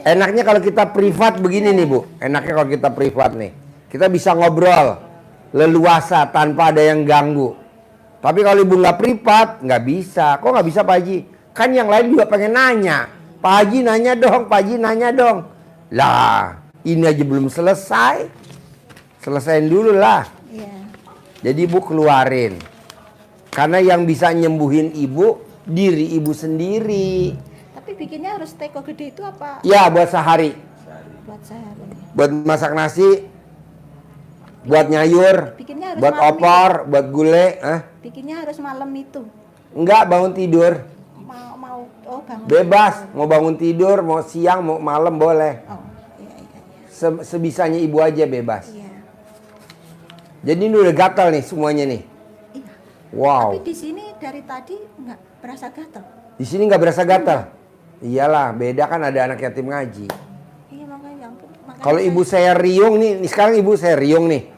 Enaknya kalau kita privat begini nih Bu. Enaknya kalau kita privat nih. Kita bisa ngobrol leluasa tanpa ada yang ganggu. Tapi kalau Ibu nggak privat, nggak bisa. Kok nggak bisa Pak Haji? Kan yang lain juga pengen nanya. Pak Haji nanya dong, Pak Haji nanya dong. Lah, ini aja belum selesai. Selesain dulu lah. Iya. Jadi Ibu keluarin. Karena yang bisa nyembuhin Ibu, diri Ibu sendiri. Tapi bikinnya harus teko gede itu apa? Ya, buat sehari. Buat sehari. Buat masak nasi, buat nyayur, Bikinnya harus buat malam opor, buat gule. Bikinnya harus malam itu. Enggak, bangun tidur. Oh bangun. Bebas, mau bangun tidur, mau siang, mau malam boleh. Oh, iya. Sebisanya Ibu aja bebas. Iya. Jadi ini udah gatal nih semuanya nih. Iya. Wow. Tapi di sini dari tadi nggak berasa gatal. Di sini nggak berasa gatal. Iyalah, beda kan ada anak yatim ngaji. Iya makanya ya ampun. Kalau Ibu saya riung nih sekarang Ibu saya riung nih.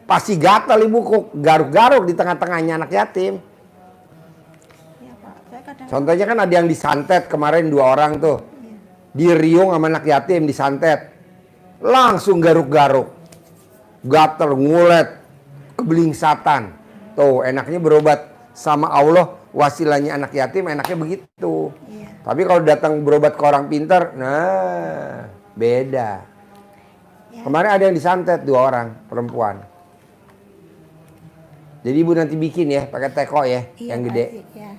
Pasti gatal Ibu, kok garuk-garuk di tengah-tengahnya anak yatim. Iya Pak, saya kadang. Contohnya kan ada yang disantet kemarin 2 orang tuh. Iya. Di riung sama anak yatim disantet. Langsung garuk-garuk. Gatal, ngulet, keblingsatan. Tuh enaknya berobat sama Allah, wasilahnya anak yatim enaknya begitu. Iya. Tapi kalau datang berobat ke orang pintar, nah beda. Ya. Kemarin ada yang disantet 2 orang perempuan. Jadi Ibu nanti bikin ya pakai teko ya, Iya, yang Pak gede. Haji, ya.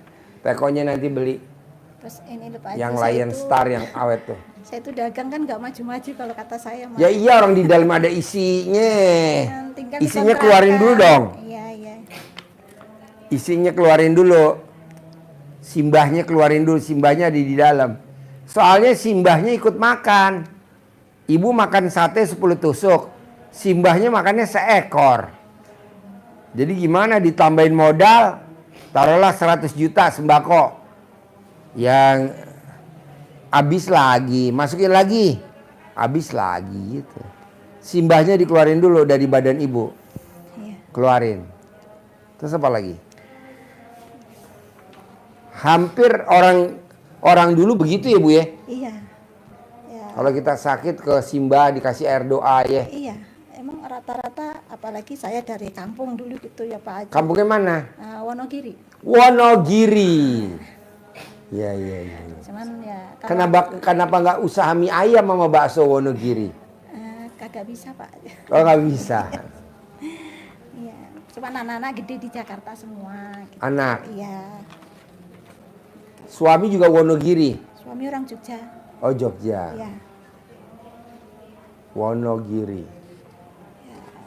Tekonya nanti beli Terus ini lupa aja. yang saya Lion itu- Star yang awet tuh. Saya itu dagang kan nggak maju-maju kalau kata saya. Mas. Ya iya, orang di dalam ada isinya. Tinggal Isinya dikontrakan. keluarin dulu dong. Iya, iya. Isinya keluarin dulu. Simbahnya keluarin dulu, simbahnya di dalam. Soalnya simbahnya ikut makan. Ibu makan sate 10 tusuk. Simbahnya makannya seekor. Jadi gimana ditambahin modal? Taruhlah 100 juta sembako. Yang habis lagi, masukin lagi. Habis lagi gitu. Simbahnya dikeluarin dulu dari badan Ibu. Iya. Keluarin. Terus apa lagi? Hampir orang dulu begitu ya Bu ya. Iya. Ya. Kalau kita sakit ke simbah dikasih air doa ya. Iya. Emang rata-rata apalagi saya dari kampung dulu gitu ya Pak Haji. Kampungnya mana? Nah, Wonogiri. Wonogiri. Iya. Cuman ya kalau Kenapa nggak usaha mie ayam sama bakso Wonogiri? kagak bisa Pak. Oh nggak bisa. Iya. Cuman anak-anak gede di Jakarta semua. Gitu. Anak. Iya. Suami juga Wonogiri. Suami orang Jogja. Oh Jogja. Iya. Wonogiri.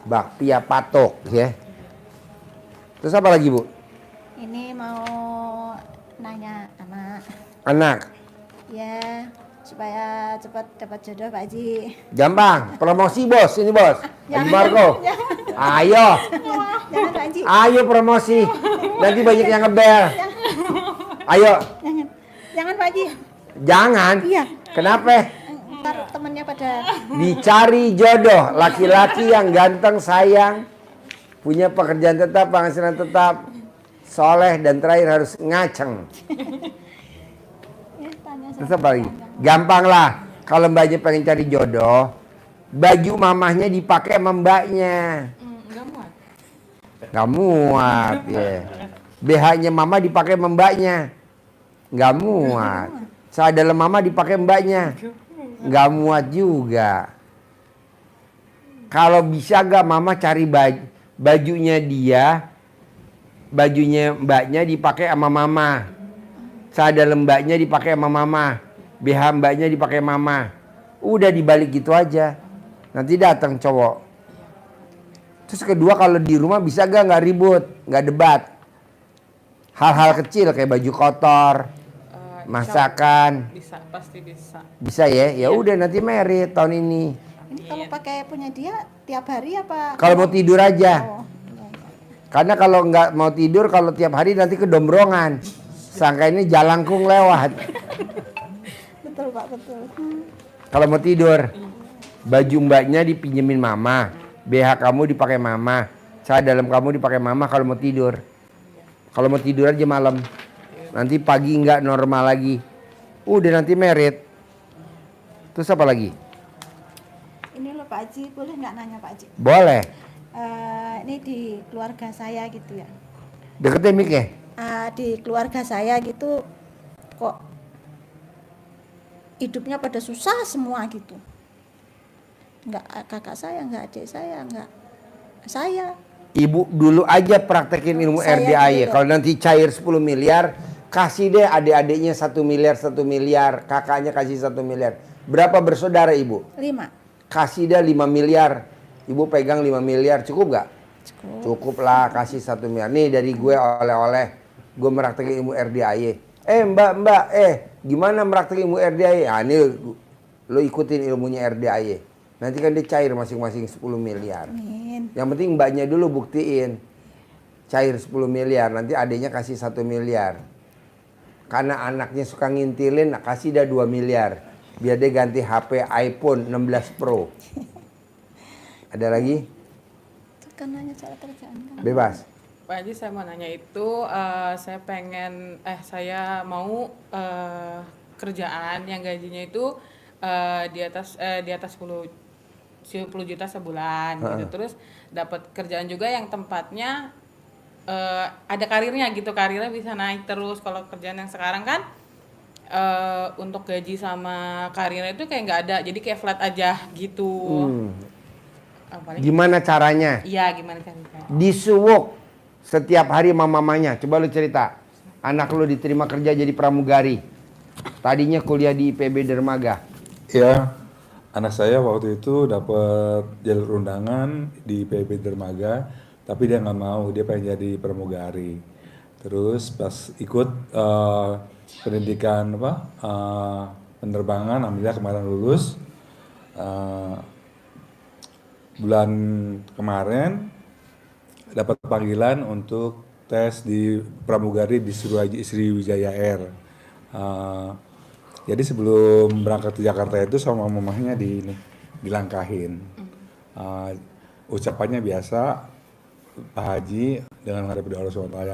Bakpia Patok ya. Terus apa lagi Bu? Ini mau nanya anak. Anak. Ya, supaya cepat dapat jodoh Pak Haji. Gampang. Promosi Bos. Ini Bos. Haji Marco. Ayo. Jangan Pak Haji. Ayo promosi. Nanti banyak yang ngebel. Ayo. Jangan Pak Haji. Jangan. Iya. Kenapa? Ntar temennya pada Dicari jodoh. Laki-laki yang ganteng, sayang. Punya pekerjaan tetap, penghasilan tetap. Soleh dan terakhir harus ngaceng. ya, tanya saya. Terus apa lagi? Gampang lah. Kalau mbaknya pengen cari jodoh, baju mamahnya dipakai sama mbaknya. Enggak muat. Gak muat ya. BH-nya mama dipakai sama mbaknya. Gak muat. Saat dalam mama dipakai mbaknya. Gak muat juga. Kalau bisa gak mama cari bajunya dia, bajunya mbaknya dipakai sama mama. Saat dalam mbaknya dipakai sama mama. BH mbaknya dipakai mama. Udah dibalik gitu aja. Nanti datang cowok. Terus kedua kalau di rumah bisa nggak ribut, nggak debat. Hal-hal kecil kayak baju kotor, masakan. Bisa, pasti bisa. Bisa ya? Ya udah nanti merit tahun ini. Ini kalau pakai punya dia tiap hari apa? Kalau mau tidur aja. Oh, iya, iya. Karena kalau nggak mau tidur, kalau tiap hari nanti kedombrongan. Sangka ini jalangkung lewat. Betul Pak, betul. Kalau mau tidur, baju mbaknya dipinjemin mama, BH kamu dipakai mama, saat dalam kamu dipakai mama kalau mau tidur. Kalau mau tidur aja malam, nanti pagi nggak normal lagi. Udah nanti merit. Terus apa lagi? Ini loh Pak Haji, boleh nggak nanya Pak Haji? Boleh. Ini di keluarga saya gitu ya. Deketin mic ya. Di keluarga saya gitu kok hidupnya pada susah semua gitu. Nggak kakak saya, nggak adik saya, nggak saya. Ibu dulu aja praktekin ilmu Saya RDAY. dulu. Kalau nanti cair 10 miliar, kasih deh adik-adiknya 1 miliar, 1 miliar. Kakaknya kasih 1 miliar. Berapa bersaudara ibu? 5. Kasih deh 5 miliar. Ibu pegang 5 miliar, cukup gak? Cukup. Cukup lah, kasih 1 miliar. Nih dari gue oleh-oleh. Gue meraktekin ilmu RDAY. Mbak, gimana meraktekin ilmu RDAY? Ini lo ikutin ilmunya RDAY. Nanti kan dia cair masing-masing 10 miliar. Amin. Yang penting mbaknya dulu buktiin. Cair 10 miliar, nanti adiknya kasih 1 miliar. Karena anaknya suka ngintilin, kasih dah 2 miliar. Biar dia ganti HP iPhone 16 Pro. Ada lagi? Itu kan nanya soal kerjaan kan. Bebas. Pak Haji, saya mau nanya itu, saya mau kerjaan yang gajinya itu di atas 10 juta sebulan gitu. Terus dapat kerjaan juga yang tempatnya ada karirnya gitu, karirnya bisa naik terus. Kalau kerjaan yang sekarang kan untuk gaji sama karirnya itu kayak nggak ada, jadi kayak flat aja gitu. Apalagi, Gimana caranya? iya, gimana caranya? Disuwuk setiap hari sama mamanya. Coba lu cerita. Anak lu diterima kerja jadi pramugari. Tadinya kuliah di IPB Dermaga. Ya, anak saya waktu itu dapat jalur undangan di PB Dermaga, tapi dia nggak mau, dia pengen jadi pramugari. Terus pas ikut pendidikan penerbangan, alhamdulillah kemarin lulus. Bulan kemarin dapat panggilan untuk tes di pramugari di Sriwijaya Air. Jadi sebelum berangkat ke Jakarta itu sama mamahnya dilangkahin. Ucapannya biasa, Pak Haji dengan menghadap Allah SWT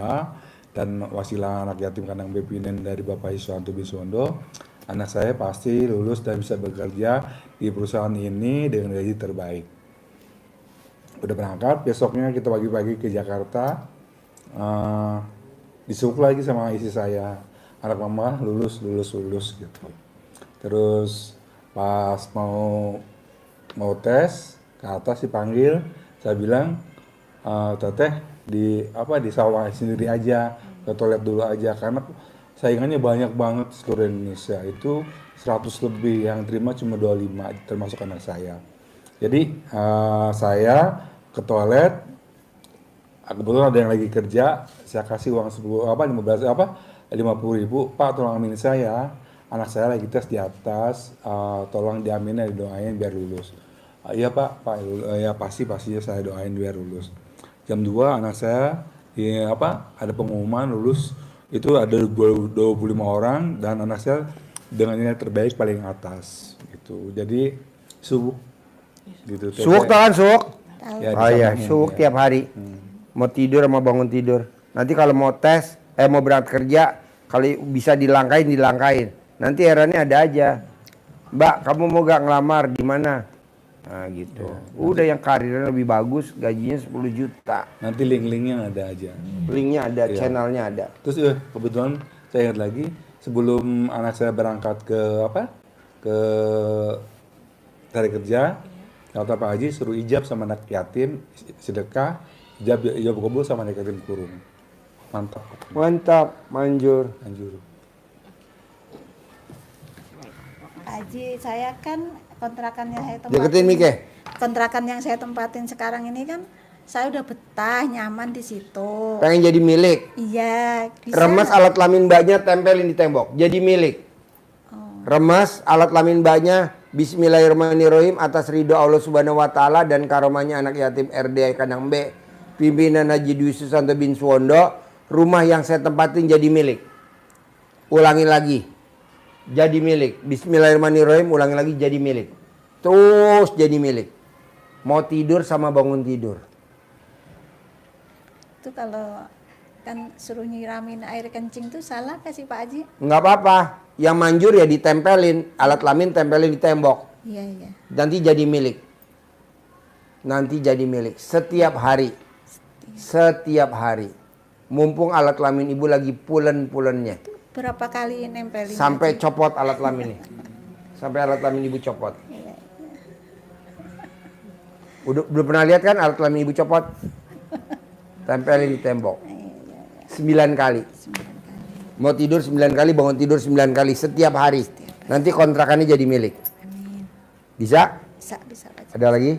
dan wasilah anak yatim kandang Bepinen dari Bapak Iswanto Biswondo, anak saya pasti lulus dan bisa bekerja di perusahaan ini dengan gaji terbaik. Udah berangkat, besoknya kita pagi-pagi ke Jakarta, disuruh lagi sama istri saya, anak mama lulus gitu. Terus pas mau tes ke atas dipanggil, saya bilang teteh di sawah sendiri aja, ke toilet dulu aja, karena saingannya banyak banget seluruh Indonesia, itu 100 lebih, yang terima cuma 25 termasuk anak saya. Jadi saya ke toilet, kebetulan ada yang lagi kerja, saya kasih uang 50.000, Pak tolong aminin saya, anak saya lagi tes di atas, tolong diaminin, didoain biar lulus. Iya Pak, ya pasti saya doain biar lulus. Jam 2 anak saya ada pengumuman lulus, itu ada 25 orang dan anak saya dengan nilai terbaik paling atas gitu. Jadi subuh gitu. Suwuk tau kan suwuk? Tahu. Ya, Oh iya, disamain, suwuk ya. tiap hari. Mau tidur sama bangun tidur. Nanti kalau mau tes, mau berangkat kerja, kalau bisa dilangkain. Nanti herannya ada aja. Mbak, kamu mau gak ngelamar di mana? Nah gitu. Udah yang karirnya lebih bagus, gajinya 10 juta. Nanti link-linknya ada aja. Linknya ada, Iya. channelnya ada. Terus kebetulan saya ingat lagi sebelum anak saya berangkat ke cari kerja, kata Pak Haji suruh ijab sama anak yatim, sedekah, ijab kabul sama anak yatim kurung. Mantap. Mantap, manjur. Anjur. Pak Haji, saya kan kontrakannya saya Deketin mic ya. kontrakan yang saya tempatin sekarang ini kan saya udah betah, nyaman di situ. Pengen jadi milik. Iya, bisa. Remas alat kelamin mbaknya tempelin di tembok. Jadi milik. Oh, Remas alat kelamin mbaknya. Bismillahirrahmanirrahim atas ridho Allah Subhanahu wa taala dan karomahnya anak yatim RDAY Kandang B. Pimpinan Haji Dwi Susanto bin Suwondo. Rumah yang saya tempatin jadi milik. Ulangi lagi. Jadi milik. Bismillahirrahmanirrahim, ulangi lagi, jadi milik. Terus jadi milik. Mau tidur sama bangun tidur. itu kalau kan suruh nyiramin air kencing tuh salah kasih Pak Haji? Nggak apa-apa. Yang manjur ya ditempelin, alat kelamin tempelin di tembok. Iya, iya. Nanti jadi milik. Nanti jadi milik setiap hari. Setiap hari. Mumpung alat kelamin ibu lagi pulen-pulennya. Berapa kali nempelin? Sampai copot alat kelaminnya. Sampai alat kelamin ibu copot. Udah belum pernah lihat kan alat kelamin ibu copot? Tempelin di tembok. 9 kali. Mau tidur 9 kali, bangun tidur 9 kali setiap hari. Nanti kontrakannya jadi milik. Amin. Bisa? Bisa Pak Haji. Ada lagi?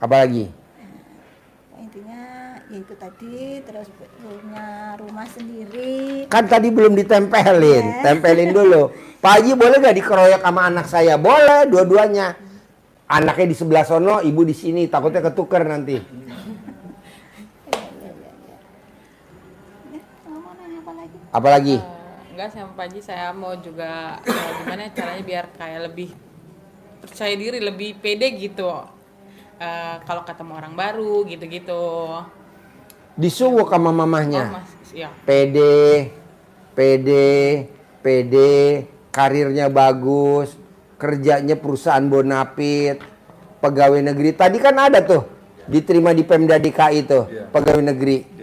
Apa lagi? Intinya ya itu tadi, terus punya rumah sendiri. Kan tadi belum ditempelin. Tempelin dulu. Pak Haji boleh gak dikeroyok sama anak saya? Boleh, dua-duanya. Anaknya di sebelah sono, ibu di sini. Takutnya ketuker nanti. Mau nanya apa lagi? Apa lagi? Enggak sama Pak Haji, saya mau juga gimana caranya biar kayak lebih percaya diri, lebih pede gitu. Kalau ketemu orang baru gitu-gitu. Disuwuk sama mamahnya. Oh, Mas, ya. Pede, karirnya bagus, kerjanya perusahaan bonafit, pegawai negeri. Tadi kan ada tuh, diterima di Pemda DKI tuh, pegawai negeri.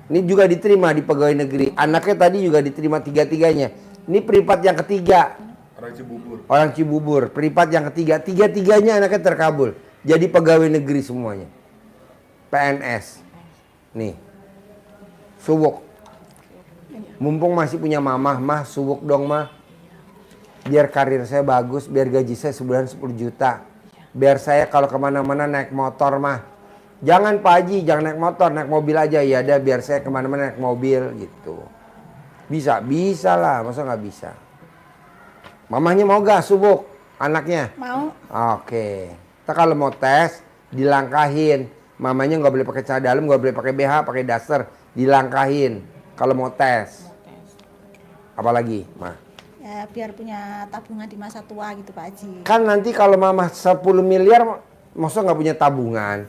Ini juga diterima di pegawai negeri. Anaknya tadi juga diterima tiga-tiganya. Ini peripat yang ketiga. Orang Cibubur. Peripat yang ketiga. Tiga-tiganya anaknya terkabul. Jadi pegawai negeri semuanya. PNS. Nih. Suwuk. Mumpung masih punya mamah, mah suwuk dong mah. Biar karir saya bagus, biar gaji saya sebulan 10 juta. Biar saya kalau kemana-mana naik motor mah. Jangan Pak Haji, jangan naik motor, naik mobil aja. Ya ada biar saya kemana-mana naik mobil gitu. Bisa, bisa lah, masa nggak bisa. Mamahnya mau gak subuk anaknya? Mau. Oke. Kita kalau mau tes, dilangkahin. Mamanya nggak boleh pakai celana dalam, nggak boleh pakai BH, pakai daster. Dilangkahin kalau mau tes. Apalagi, Ma? Ya biar punya tabungan di masa tua gitu Pak Haji. Kan nanti kalau Mama 10 miliar, masa nggak punya tabungan?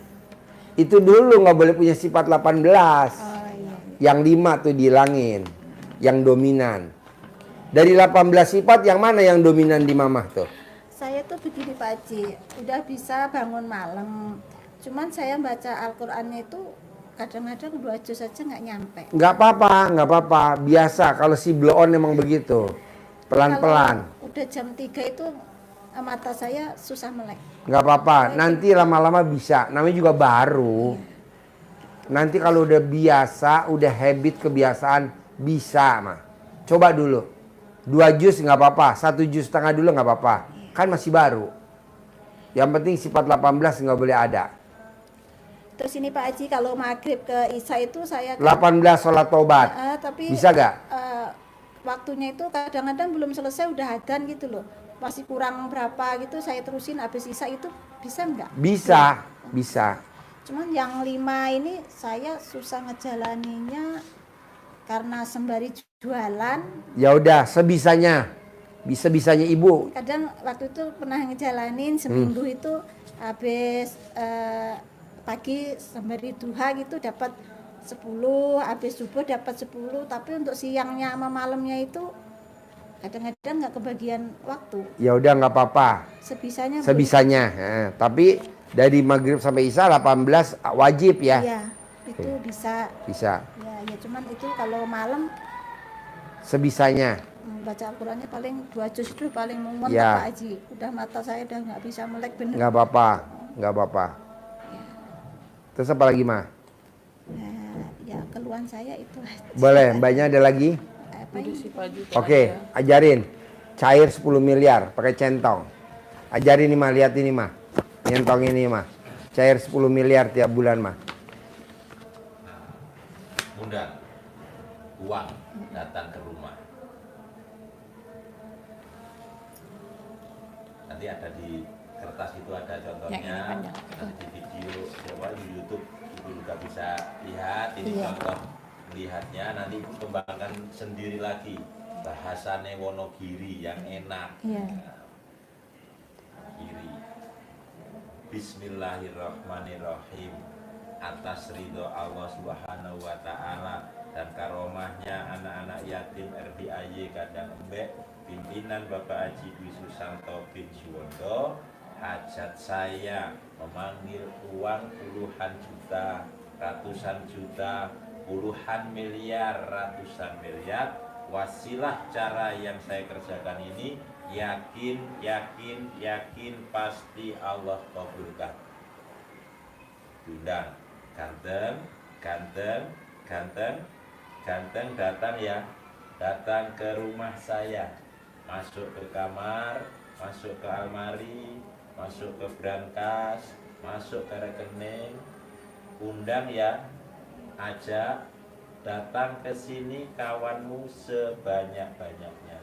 Itu dulu nggak boleh punya sifat 18. Oh iya. Yang 5 tuh dihilangin. Yang dominan. Dari 18 sifat yang mana yang dominan di Mamah tuh? Saya tuh begini Pak Haji, udah bisa bangun malam. Cuman saya baca Al-Qur'annya itu kadang-kadang 2 juz saja nggak nyampe. Nggak apa-apa. Biasa kalau si blow on emang begitu. Pelan-pelan. Kalau udah jam 3 itu mata saya susah melek. Nggak apa-apa. Nanti lama-lama bisa. Namanya juga baru. Nanti kalau udah biasa, udah habit kebiasaan, bisa mah. Coba dulu. 2 juz nggak apa-apa. 1,5 juz dulu nggak apa-apa. Kan masih baru. Yang penting sifat 18 nggak boleh ada. Terus ini Pak Haji, kalau maghrib ke Isya itu saya 18 sholat taubat. tapi Bisa gak? Waktunya itu kadang-kadang belum selesai udah adzan gitu loh. Masih kurang berapa gitu saya terusin habis Isya itu bisa nggak? Bisa. Cuman yang 5 ini saya susah ngejalaninya karena sembari jualan. Ya udah, sebisanya. Bisa-bisanya ibu. Kadang waktu itu pernah ngejalanin seminggu itu habis pagi sembari duha gitu dapat 10, habis subuh dapat 10, tapi untuk siangnya sama malamnya itu kadang-kadang nggak kebagian waktu. Ya udah nggak apa-apa. Sebisanya. Tapi dari maghrib sampai isya 18 wajib ya. Iya, itu bisa. Ya cuman itu kalau malam sebisanya. Baca Al-Qur'annya paling 2 juz itu paling mumet Ya. Pak Haji. Udah mata saya udah nggak bisa melek bener. Nggak apa-apa. Terus apa lagi mah? Nah, ya keluhan saya itu aja. Boleh, mbaknya ada lagi? Apa ini? Oke, ajarin. Cair 10 miliar pakai centong. Ajarin nih mah, lihat ini mah. Nyentong ini mah. Cair 10 miliar tiap bulan mah. Mudah. Uang datang ke rumah. Nanti ada di kertas itu ada contohnya. Yang ini panjang. Nanti di video di YouTube itu juga bisa lihat. Ini contoh melihatnya. Nanti kembangkan sendiri lagi. Bahasane Wonogiri yang enak. Iya. Kiri. Bismillahirrahmanirrahim. atas ridho Allah Subhanahu wa taala dan karomahnya anak-anak yatim RDAY Kadang Embek pimpinan Bapak Haji Dwi Susanto bin Suwondo, hajat saya memanggil uang puluhan juta, ratusan juta, puluhan miliar, ratusan miliar. Wasilah cara yang saya kerjakan ini yakin pasti Allah kabulkan. Diundang, ganteng datang ya, datang ke rumah saya, masuk ke kamar, masuk ke almari, masuk ke brankas, masuk ke rekening, undang ya, ajak datang ke sini kawanmu sebanyak-banyaknya.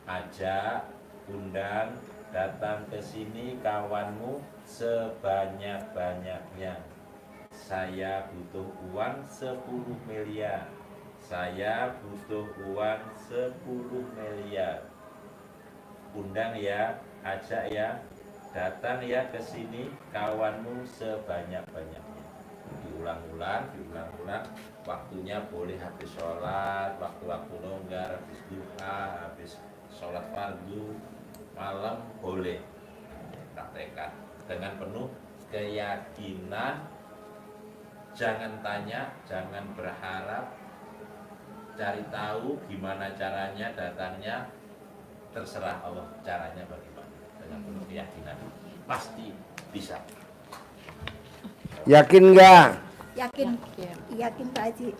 Ajak, undang, datang ke sini kawanmu sebanyak-banyaknya. Saya butuh uang 10 miliar. Saya butuh uang 10 miliar. Undang ya, ajak ya, datang ya ke sini kawanmu sebanyak-banyaknya. Diulang-ulang, waktunya boleh habis sholat, waktu-waktu longgar, habis duha, habis sholat fardu, malam boleh. Praktekkan dengan penuh keyakinan, jangan tanya, jangan berharap, cari tahu gimana caranya, datangnya terserah Allah caranya bagaimana, dengan penuh keyakinan pasti bisa. Yakin nggak? Yakin Pak Haji.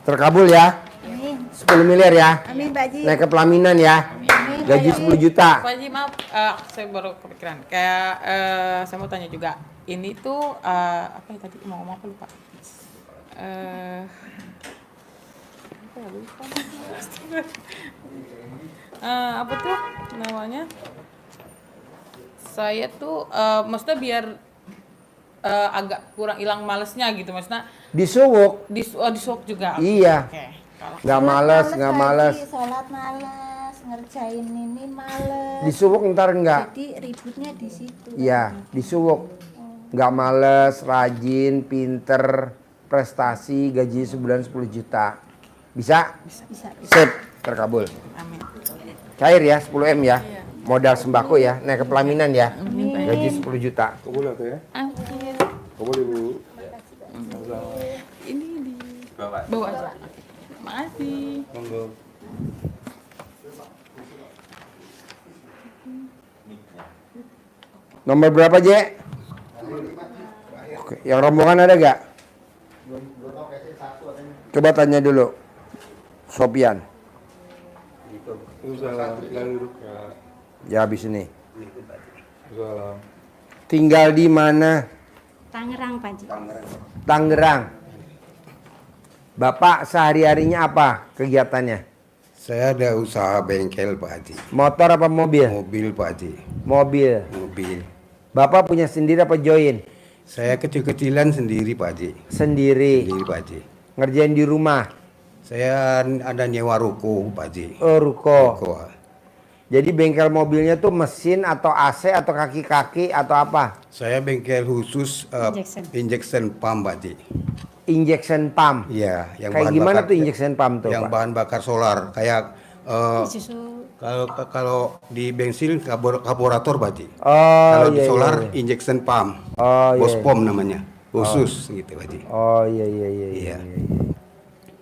Terkabul ya? Amin. 10 miliar ya? Amin Pak Haji. Naik ke pelaminan ya? Amin. Gaji 10 juta. Pak Haji maaf, saya baru kepikiran. Kayak saya mau tanya juga. Ini tuh apa ya tadi mau ngomong apa lupa. Apa ya lupa. Apa tuh namanya? Saya tuh maksudnya biar agak kurang hilang malesnya gitu, maksudnya Disuwuk. disuap juga. Iya. Oke. Kalau Nggak males, nggak Pak males. Haji. Sholat males, ngerjain ini males. Disuwuk ntar enggak? Jadi ributnya di situ. Iya, disuwuk. Nggak males, rajin, pinter, prestasi, gaji sebulan 10 juta. Bisa? Bisa. Sip, terkabul. amin. Cair ya, 10 M ya. Iya. Modal sembako ya, naik ke pelaminan ya. Amin, Pak. Gaji 10 juta. Kabul atau ya? Amin. Kabul Ibu. Ini di Bapak bawa aja. Makasih. Monggo. Nomor berapa, Je? Oke, yang rombongan ada gak? Coba tanya dulu. Sopian. Waalaikumsalam. Lalu Ya habis ini. Waalaikumsalam. Tinggal di mana? Tangerang Pak Haji. Tangerang. Bapak sehari-harinya apa kegiatannya? Saya ada usaha bengkel Pak Haji. Motor apa mobil? Mobil Pak Haji. Mobil. Mobil. Bapak punya sendiri apa join? Saya kecil-kecilan sendiri Pak Haji. Sendiri. Sendiri Pak Haji. Ngerjain di rumah. Saya ada nyewa ruko Pak Haji. Oh, ruko. Ruko. Jadi bengkel mobilnya tuh mesin atau AC atau kaki-kaki atau apa? Saya bengkel khusus injection pump Pak Haji. Injection pump. Iya, yang Kayak bahan gimana bakar, tuh injection pump tuh, yang Pak? bahan bakar solar. Kayak Susu. kalau di bensin karburator Pak Haji. Oh, Kalau di iya, solar iya. injection pump. Oh, iya. Bospom namanya. Khusus gitu Pak Haji. Oh, iya, iya, iya. Iya.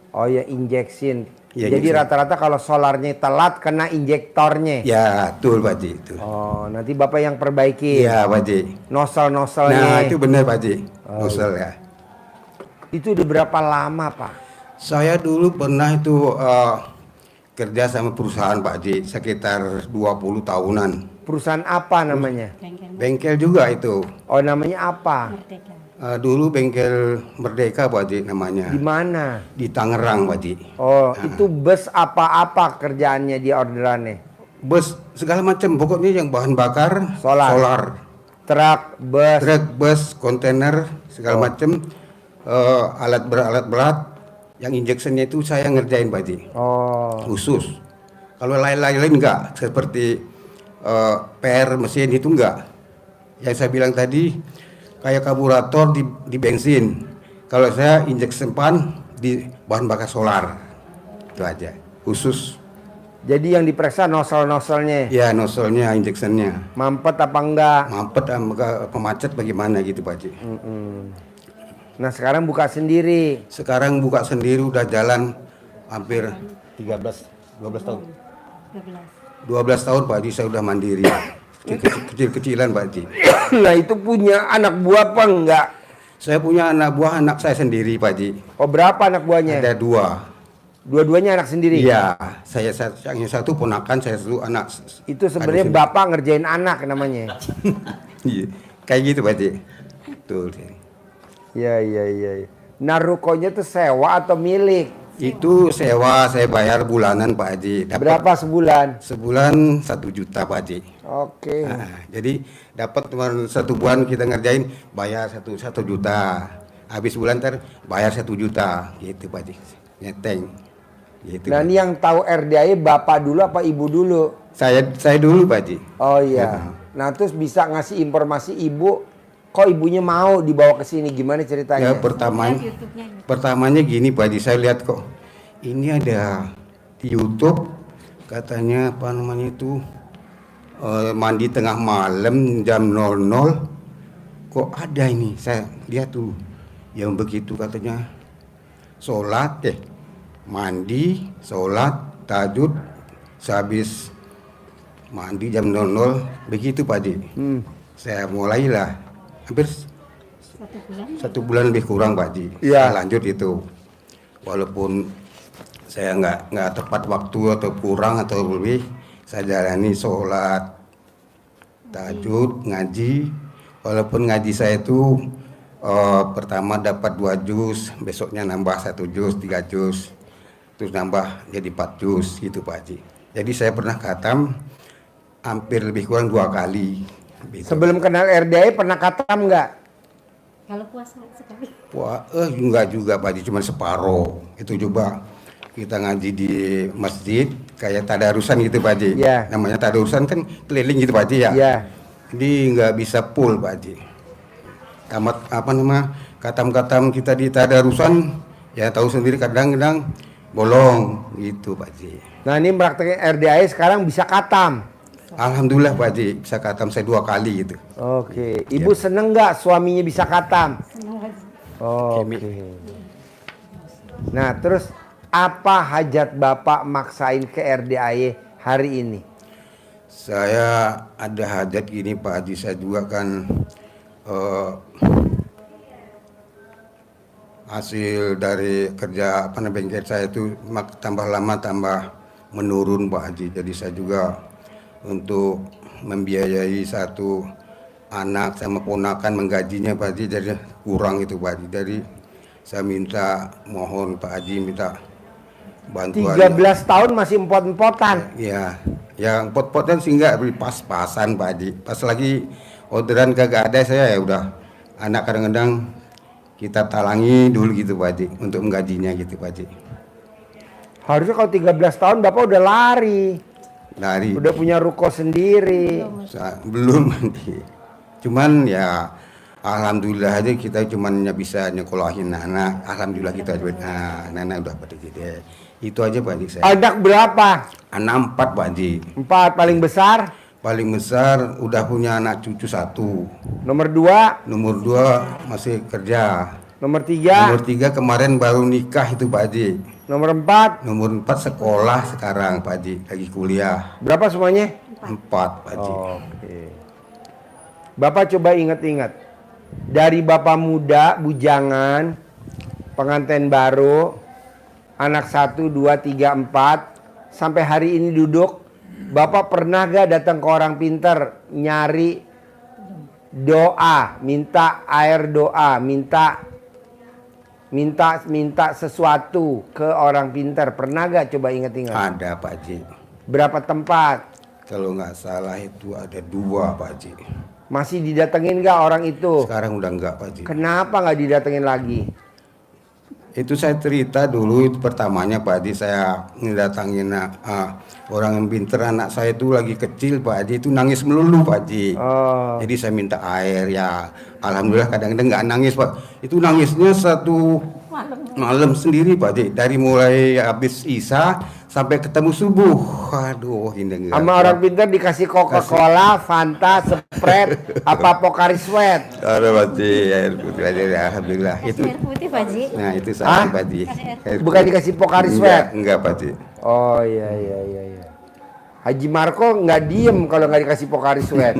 Oh ya, injection. Iya, Jadi injection. rata-rata kalau solarnya telat kena injektornya. Ya, betul Pak Haji itu. Oh, nanti Bapak yang perbaiki. Iya Pak Haji. Nosel-noselnya. Nah, itu benar Pak Haji. Oh, Nosel ya. Itu udah berapa lama, Pak? Saya dulu pernah itu kerja sama perusahaan Pak Haji sekitar 20 tahunan. Perusahaan apa namanya? Bengkel juga itu. Oh, namanya apa? Dulu bengkel Merdeka Pak Haji namanya. Di mana? Di Tangerang Pak Haji. Oh, itu bus apa-apa kerjaannya di orderannya? Bus segala macam, pokoknya yang bahan bakar Solar. Truk, bus. truk, bus, kontainer segala Oh. macam. Alat berat yang injectionnya itu saya ngerjain Pak Haji. Oh, Khusus. Kalau lain-lain enggak, seperti per mesin itu enggak. Yang saya bilang tadi kayak karburator di bensin. Kalau saya injeksi pan di bahan bakar solar. Itu aja. Khusus. Jadi yang diperiksa nozzle-nozzlenya. Ya nozzle-nya, injeksinya. Mampet apa enggak? Mampet pemacet bagaimana gitu Pak Haji. Nah sekarang buka sendiri. Sekarang buka sendiri udah jalan hampir 12 tahun. 12 tahun Pak Haji saya udah mandiri. Kecil-kecilan Pak Haji. Nah itu punya anak buah apa enggak? Saya punya anak buah anak saya sendiri Pak Haji. Oh berapa anak buahnya? Ada 2. Dua-duanya anak sendiri? Iya, yang satu ponakan, saya satu anak. Itu sebenarnya bapak ngerjain anak namanya. Iya, kayak gitu Pak Haji. Betul. Iya. Nah rukonya tuh sewa atau milik? Itu sewa, saya bayar bulanan Pak Haji. Berapa sebulan? Sebulan 1 juta Pak Haji. Oke. Nah, jadi dapat cuma 1 bulan kita ngerjain bayar 1 juta. Habis bulan bayar 1 juta gitu Pak Haji. Nyeteng. Gitu, Nah Pak. ini yang tahu RDAI bapak dulu apa ibu dulu? Saya dulu Pak Haji. Oh iya. Nah terus bisa ngasih informasi ibu, kok ibunya mau dibawa ke sini, gimana ceritanya? Ya pertamanya gini Pak Haji, saya lihat kok ini ada di YouTube katanya apa namanya itu mandi tengah malam jam 00 kok ada ini, saya lihat tuh yang begitu katanya sholat mandi sholat tahajud sehabis mandi jam 00 begitu Pak Haji. Saya mulailah hampir 1 bulan lebih kurang Pak Haji. Iya. Saya lanjut itu walaupun saya nggak tepat waktu atau kurang atau lebih, saya jalani sholat tahajud ngaji. Walaupun ngaji saya itu pertama dapat 2 juz, besoknya nambah 1 juz, 3 juz, terus nambah jadi 4 juz gitu Pak Haji. Jadi saya pernah khatam hampir lebih kurang 2 kali. Gitu. Sebelum kenal RDAI pernah khatam nggak? Kalau puasa sekali. Wah, enggak juga Pak Haji, cuma separuh. Itu coba kita ngaji di masjid kayak tadarusan gitu Pak Haji. Iya. Namanya tadarusan kan keliling gitu Pak Haji ya. Iya. Jadi nggak bisa full Pak Haji. Tamat apa nama katam-katam kita di tadarusan ya tahu sendiri kadang-kadang bolong gitu Pak Haji. Nah ini praktekin RDAI sekarang bisa khatam. Alhamdulillah Pak Haji bisa khatam saya 2 kali gitu. Oke. Ibu seneng nggak suaminya bisa khatam? Oke. Nah terus apa hajat bapak maksain ke RDAI hari ini? Saya ada hajat gini Pak Haji, saya juga kan hasil dari kerja bengkel saya itu tambah lama tambah menurun Pak Haji. Jadi saya juga untuk membiayai 1 anak sama ponakan menggajinya Pak Haji jadi kurang itu Pak Haji. Jadi saya minta mohon Pak Haji minta bantuan. 13 tahun masih empot-empotan. Ya, yang pot-potan sih enggak pas-pasan Pak Haji. Pas lagi orderan kagak ada saya ya udah anak kadang-kadang kita talangi dulu gitu Pak Haji untuk menggajinya gitu Pak Haji. Harusnya kalau 13 tahun bapak udah lari. Dari Udah punya ruko sendiri. belum nanti. Cuman ya alhamdulillah aja kita cuman bisa nyekolahin anak. Alhamdulillah kita anak udah pada gede. Itu aja Pak Haji saya. Anak berapa? Anak 4 Pak Haji. 4 paling besar. Paling besar udah punya anak cucu 1. Nomor 2. Nomor 2 masih kerja. Nomor 3. Nomor 3 kemarin baru nikah itu Pak Haji. Nomor 4. Nomor 4 sekolah sekarang Pak Haji, lagi kuliah. Berapa semuanya? 4 Pak Haji. Oke. Bapak coba ingat-ingat. Dari bapak muda, bujangan, pengantin baru, anak 1, 2, 3, 4, sampai hari ini duduk, bapak pernah gak datang ke orang pintar nyari doa, minta air doa, minta sesuatu ke orang pintar? Pernah gak? Coba ingat-ingat. Ada Pak Haji. Berapa tempat? Kalau nggak salah itu ada 2 Pak Haji. Masih didatengin gak orang itu? Sekarang udah enggak Pak Haji. Kenapa nggak didatengin lagi? Itu saya cerita dulu, itu pertamanya Pak Haji, saya ngedatangin orang yang pinter, anak saya itu lagi kecil Pak Haji, itu nangis melulu Pak Haji. Oh. Jadi saya minta air, ya alhamdulillah kadang-kadang nggak nangis Pak. Itu nangisnya satu malam sendiri Pak Haji, dari mulai habis Isya sampai ketemu subuh. Aduh, ini enggak. Sama orang pintar dikasih Coca-Cola, Fanta, Sprite, apa Pocari Sweat. Aduh Pak Haji, air putih aja, alhamdulillah. Itu, Air putih Pak Haji. nah itu saya Pak Haji. Bukan dikasih Pocari Sweat. Enggak Pak Haji. Oh iya. Haji Marco nggak diem kalau nggak dikasih Pocari Sweat.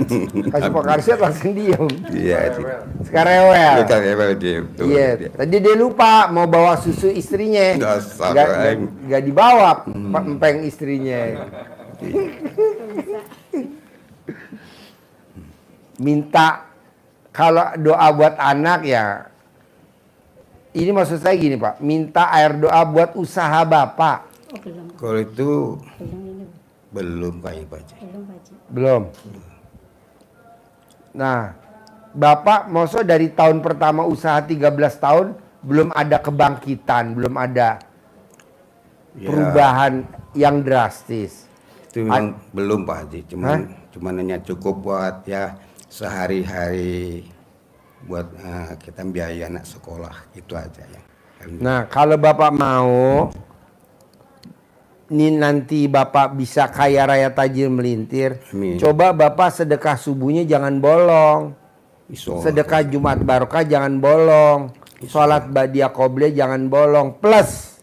Kasih Pocari Sweat langsung diem. Iya Haji. Sekarang rewel. Bukan ya Pak Haji. Betul, Iya. Haji. Tadi dia lupa mau bawa susu istrinya. Dasar, Nggak dibawa empeng istrinya. Minta kalau doa buat anak ya. Ini maksud saya gini Pak, minta air doa buat usaha Bapak. Oh belum. Kalau itu Belum ini. belum kayaknya Pak Haji. Belum Pak Haji. Belum. Nah, Bapak maksud dari tahun pertama usaha 13 tahun belum ada kebangkitan, belum ada Ya, perubahan yang drastis. itu memang belum Pak Haji. Cuman hanya cukup buat ya sehari-hari buat kita biaya anak sekolah itu aja ya. Nah, kalau Bapak mau ini nanti Bapak bisa kaya raya tajir melintir, Amin. coba Bapak sedekah subuhnya jangan bolong. Insya Allah. Sedekah Jumat Barokah jangan bolong. Sholat Badiah Qobliyah jangan bolong. Plus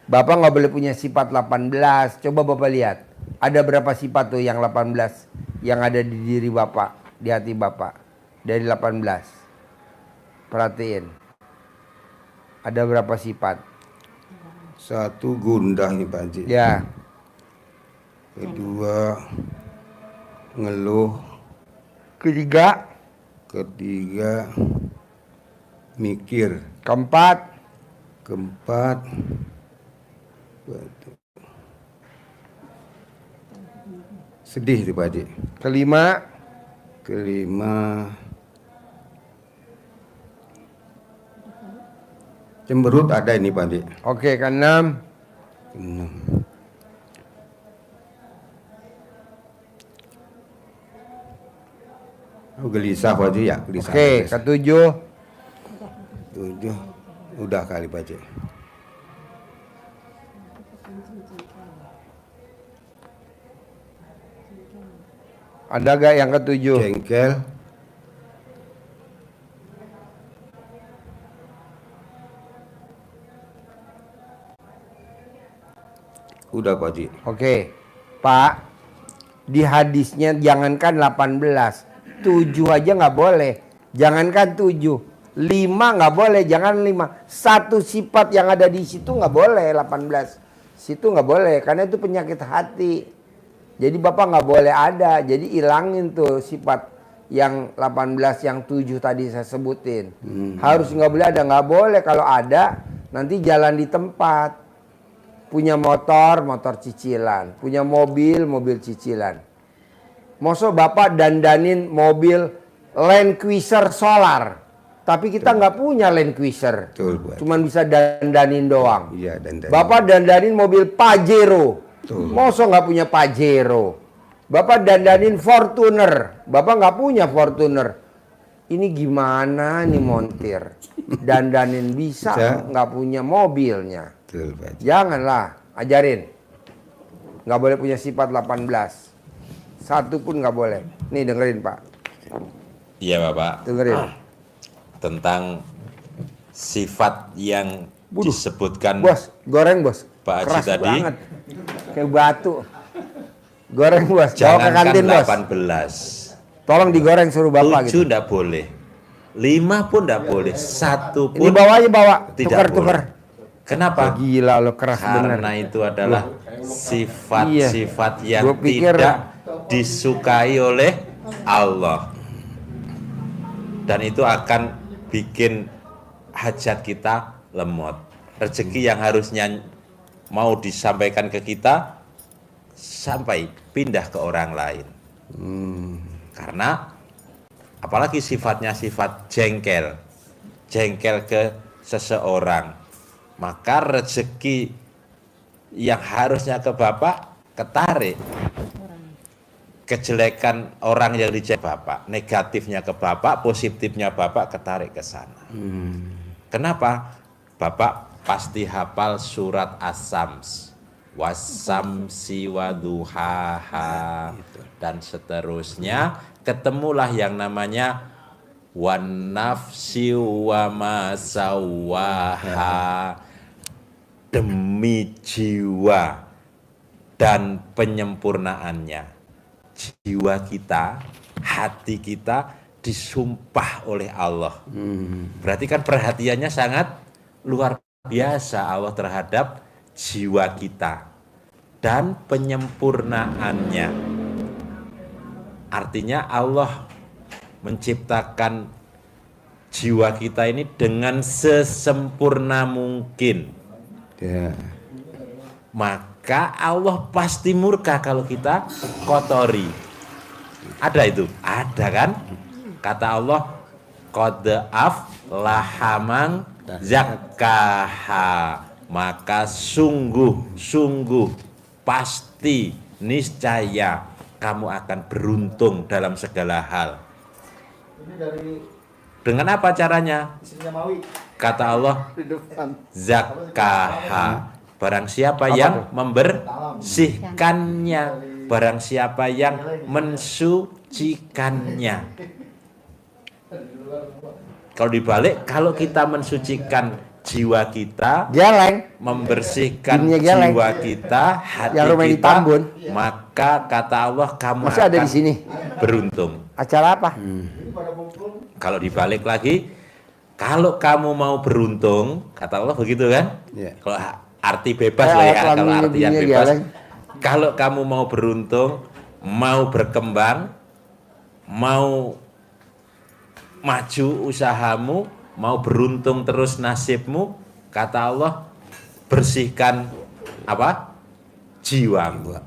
Bapak nggak boleh punya sifat 18. Coba Bapak lihat. Ada berapa sifat tuh yang 18 yang ada di diri Bapak, di hati Bapak. Dari 18. Perhatiin. Ada berapa sifat? Satu gundah nih Pak Haji. Ya. Kedua ngeluh. Ketiga. Ketiga mikir. Keempat. Keempat sedih tuh Pak Haji. Kelima. Kelima cemberut ada ini Pak Haji. Oke, keenam. Keenam. Oh, gelisah Pak Haji ya, gelisah. Oke, gelisah. ketujuh. Tujuh. Udah kali Pak Haji. Ada gak yang ketujuh? Jengkel. Udah Pak Haji. Oke, Pak, di hadisnya jangankan 18, 7 aja nggak boleh. Jangankan 7, 5 nggak boleh, jangan 5. Satu sifat yang ada di situ nggak boleh, 18. Situ nggak boleh, karena itu penyakit hati. Jadi Bapak nggak boleh ada, jadi ilangin tuh sifat yang 18, yang 7 tadi saya sebutin. Harus nggak boleh ada, nggak boleh kalau ada nanti jalan di tempat. Punya motor, motor cicilan. Punya mobil, mobil cicilan. Masa Bapak dandanin mobil Land Cruiser solar. Tapi kita nggak punya Land Cruiser. Betul, Pak. Cuman bisa dandanin doang. Iya, dan Bapak dandanin mobil Pajero. Betul. Masa nggak punya Pajero. Bapak dandanin Fortuner. Bapak nggak punya Fortuner. Ini gimana nih montir? Dandanin bisa, Bisa. nggak punya mobilnya. betul Pak Haji. Janganlah, ajarin. Nggak boleh punya sifat 18. Satu pun nggak boleh. Nih dengerin Pak. Iya Bapak, Dengerin. tentang sifat yang Buduh. disebutkan Bos, goreng bos. Pak Haji Keras tadi. banget. Kayak batu. Goreng bos. Bawa ke jangankan kantin bos. 18, Tolong digoreng suruh bapak 7 gitu. enggak boleh, 5 pun enggak boleh, 1 Ini pun bawa aja bawa. tidak Tuker-tuker. boleh. Kenapa? Gila lo keras bener. Karena itu adalah sifat-sifat yang Gua pikir- tidak disukai oleh Allah. Dan itu akan bikin hajat kita lemot. Rezeki yang harusnya mau disampaikan ke kita sampai pindah ke orang lain. Karena apalagi sifatnya sifat jengkel. Jengkel ke seseorang, maka rezeki yang harusnya ke bapak ketarik. Kejelekan orang yang dicek bapak, negatifnya ke bapak, positifnya bapak ketarik ke sana. Kenapa? Bapak pasti hafal surat As-Sams, wasamsi waduhaha, dan seterusnya. Ketemulah yang namanya wan nafsi wa ma sawaha, demi jiwa dan penyempurnaannya. Jiwa kita, hati kita disumpah oleh Allah. Berarti kan perhatiannya sangat luar biasa Allah terhadap jiwa kita dan penyempurnaannya. Artinya Allah menciptakan jiwa kita ini dengan sesempurna mungkin. Ya. Maka Allah pasti murka kalau kita kotori. Ada itu? Ada kan? Kata Allah, qad aflaha man zakkaha, maka sungguh pasti niscaya kamu akan beruntung dalam segala hal. Dengan apa caranya? Kata Allah, zakkaha, barang siapa yang membersihkannya, barang siapa yang mensucikannya. Kalau dibalik, kalau kita mensucikan jiwa kita, Geleng. membersihkan Dunia geleng. jiwa kita, hati Yang rumah di kita, Tambun. maka kata Allah kamu Masih ada akan di sini. beruntung. Acara apa? Kalau dibalik lagi, kalau kamu mau beruntung, kata Allah begitu kan? Iya. Kalau arti bebas lah ya, kalau kelaminnya artian dunia bebas. geleng. Kalau kamu mau beruntung, mau berkembang, mau maju usahamu, mau beruntung terus nasibmu, kata Allah, bersihkan apa? Jiwamu.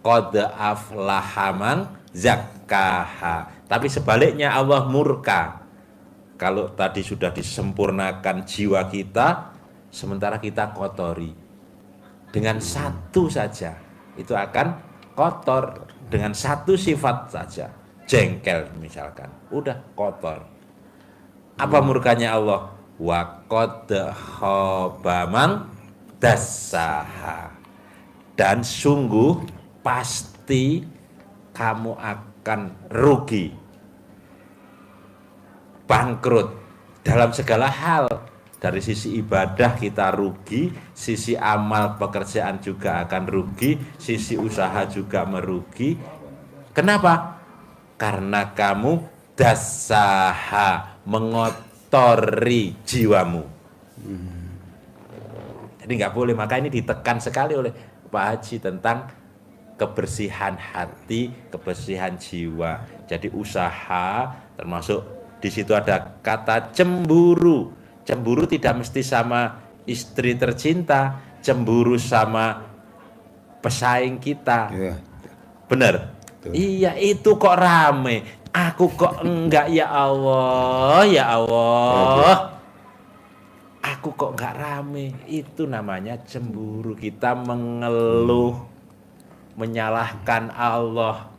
Qad aflaha man zakkaha. Tapi sebaliknya Allah murka. Kalau tadi sudah disempurnakan jiwa kita, sementara kita kotori. Dengan satu saja, itu akan kotor. Dengan satu sifat saja, jengkel misalkan, udah kotor. Apa murkanya Allah? Wa qad khaba man dassaha. Dan sungguh pasti kamu akan rugi, bangkrut dalam segala hal. Dari sisi ibadah kita rugi, sisi amal pekerjaan juga akan rugi, sisi usaha juga merugi. Kenapa? Karena kamu dasaha, mengotori jiwamu. Jadi nggak boleh. Maka ini ditekan sekali oleh Pak Haji tentang kebersihan hati, kebersihan jiwa. Jadi usaha, termasuk di situ ada kata cemburu. Cemburu tidak mesti sama istri tercinta, cemburu sama pesaing kita. Iya. Bener? Iya, itu kok rame. Aku kok enggak, ya Allah, ya Allah. Aku kok enggak rame. Itu namanya cemburu. Kita mengeluh, menyalahkan Allah.